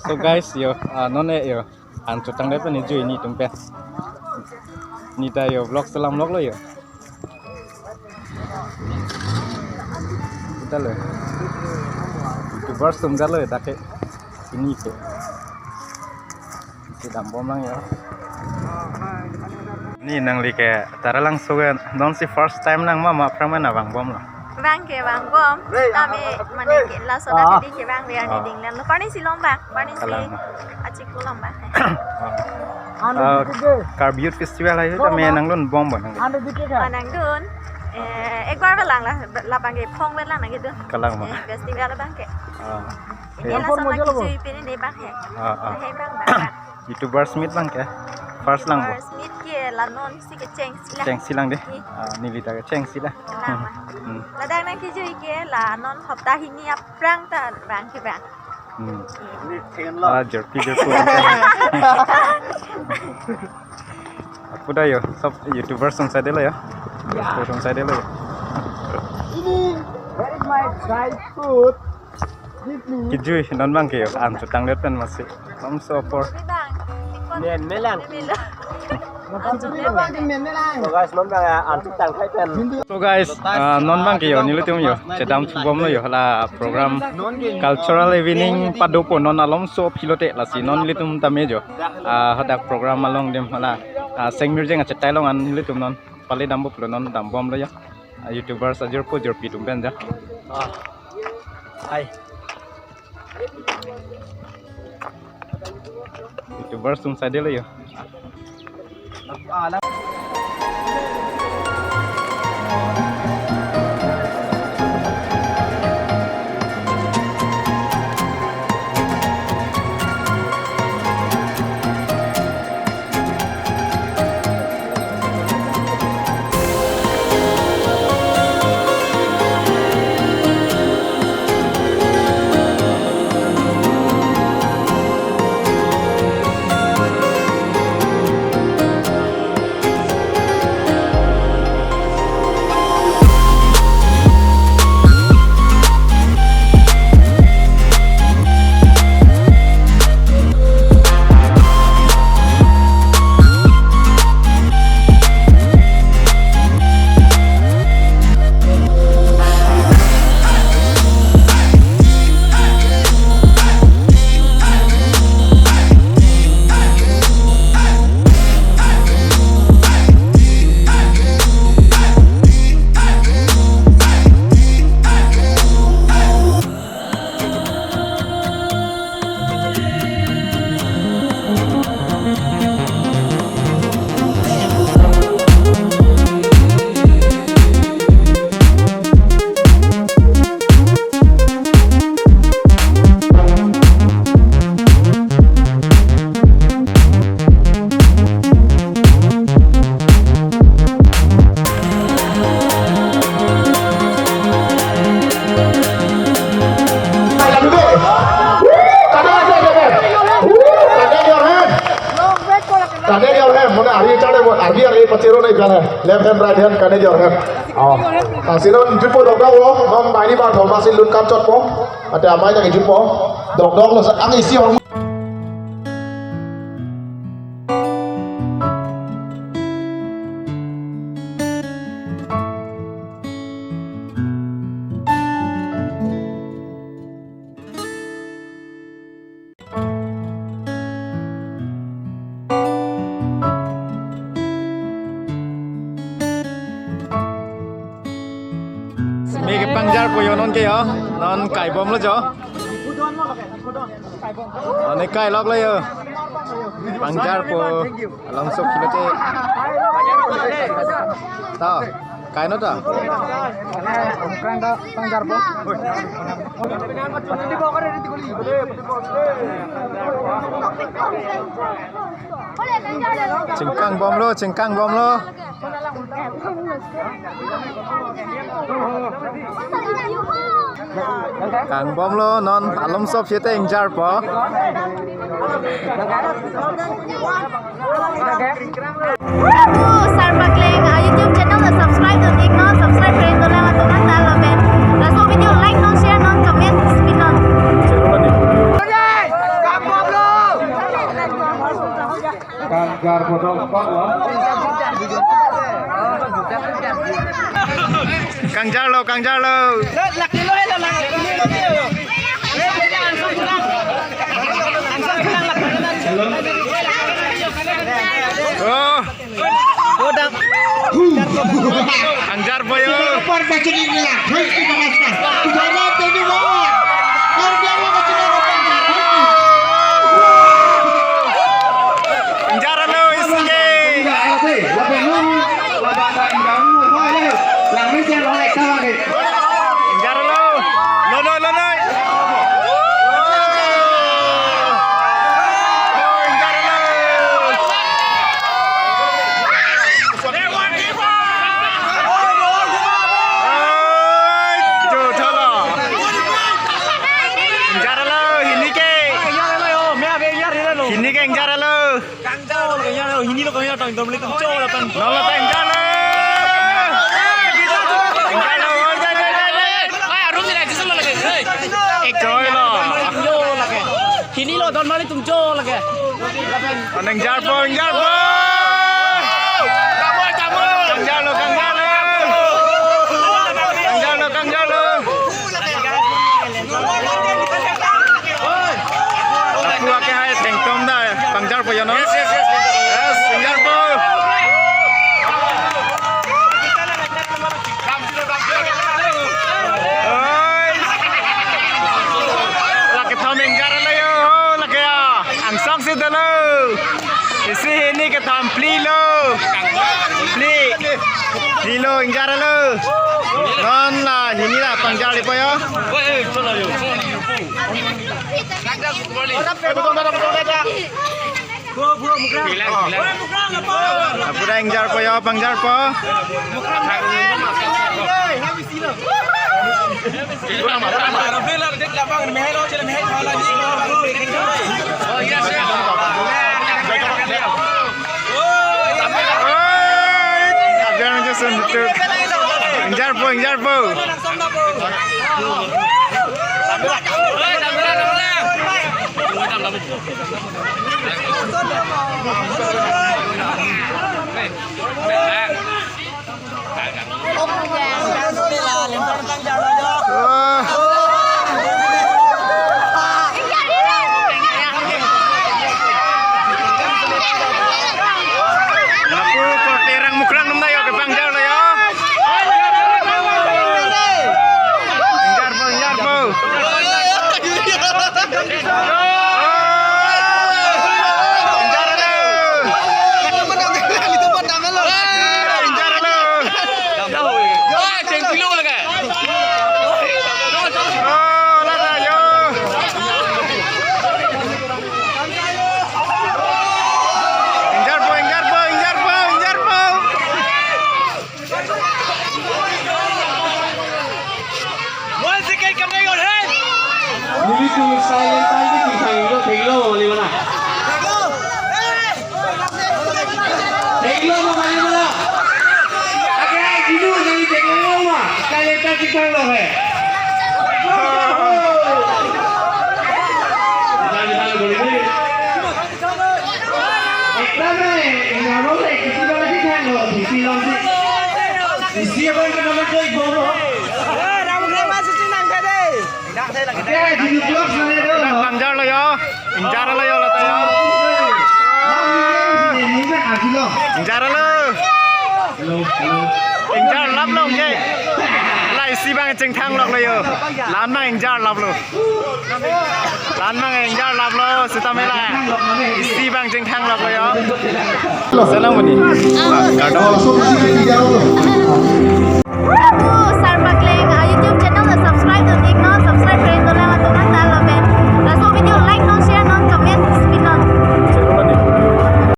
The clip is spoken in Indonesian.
So guys yo none yo an chutang dai pani jui ni tumpe ni ta yo vlog salam vlog lo yo kita lo YouTuber sumja lo take ini ke dam bom lang yo ni nang li ke tara lang so non si first time nang ma prama na bang bom la Bang ke bang bom, kami mana ke la soda tadi ke bang biar ni dinglan. Lepas ni silong bang, lepas ni si acik pulang bang. Carbute festival ayo kami nang lon bom bang. Nang dun, ek baar belang lah bang ke phong belang nang gitu. Kalang mah. Festival bang ke. Ini lah sama kisui pilih ni bang ya. Hei bang bang. YouTuber Smith bang ke. First lang bo. Smith ke la non si ke ceng sila. Ceng silang deh. Nili ta ke ceng sila. Ladang nang kisui ke la non hafta hini aprang ta bang ke bang. Jerky. Aku dah yo, sob YouTuber sung saya dulu ya. Sung saya dulu ya. Where is my dry fruit? Kijui non bang ke yo, an cutang lihat kan masih. Nom sopor. Miền Mê Lan. So guys, non bang ke yo nilu tum yo, cedam subom lo yo la program cultural evening padopo non alom so pilote la si non nilu tum tamejo. Hadak program along dem la seng music nga cetai long an nilu tum non pale dambo plo non dam bom lo ya. YouTuber sajur po jur pitum ben ja. Hai. YouTuber sung saya dulu yo. Left hand, right hand, can your hand. Sinon jumpo dog dog lo, non bài đi vào thầu masin luôn cam chốt po. Ada mai lagi jumpo. Dog dog lo ang isi orang. Mege pangjar po yo non ke yo, non kai bom lo jo. Này kai lok lo yo. Pangjar po langsung kilote. Ta, kai no ta. Pangjar po. Cengkang bom lo. Kang bom lo non alom sop siete engjar po. Sarbakling YouTube channel là subscribe dan klik non subscribe rin to lang atong nang dalamen. Laso video like non share non comment spin non. Kangjar bodong kok loh. Kang Jarlo. Oh. Kang Jarbo yo. Kang Jarlo isge. Jarlo. Lono. Ini ke yang cara lo. Ini lo kayaknya tang domli tum cow lah kan. Nol apa yang cara? Coy lo. Ini lo don mali tum cow lah ke. Yang jarbo. Kang Jarlo. Aku akan hai tengkom dah. Kang Jarbo ya no. Yes, Kang Jarbo. Lagi thoming jar le yo, lagi ya. Angsang si dalo. Isi ini ke thom pli lo. Pli lo injar lo. Non lah, ini lah Kang Jar lipo yo. Apura yang Jarpo ya, Bang Jarpo. Yang Jarpo. Aku kok terang mukrang num dayo ke Bang Jarlo ya. Jarpo. Bang Jarlo yo, Jarlo yo lah tayo. Jarlo. Jar lap lo je. Lai si bang cheng thang lok lo yo. Lan mang jar lap lo. Lan mang jar lap lo sitamela. Si bang cheng thang lok lo yo. Salam ni. Kalau solusi tidak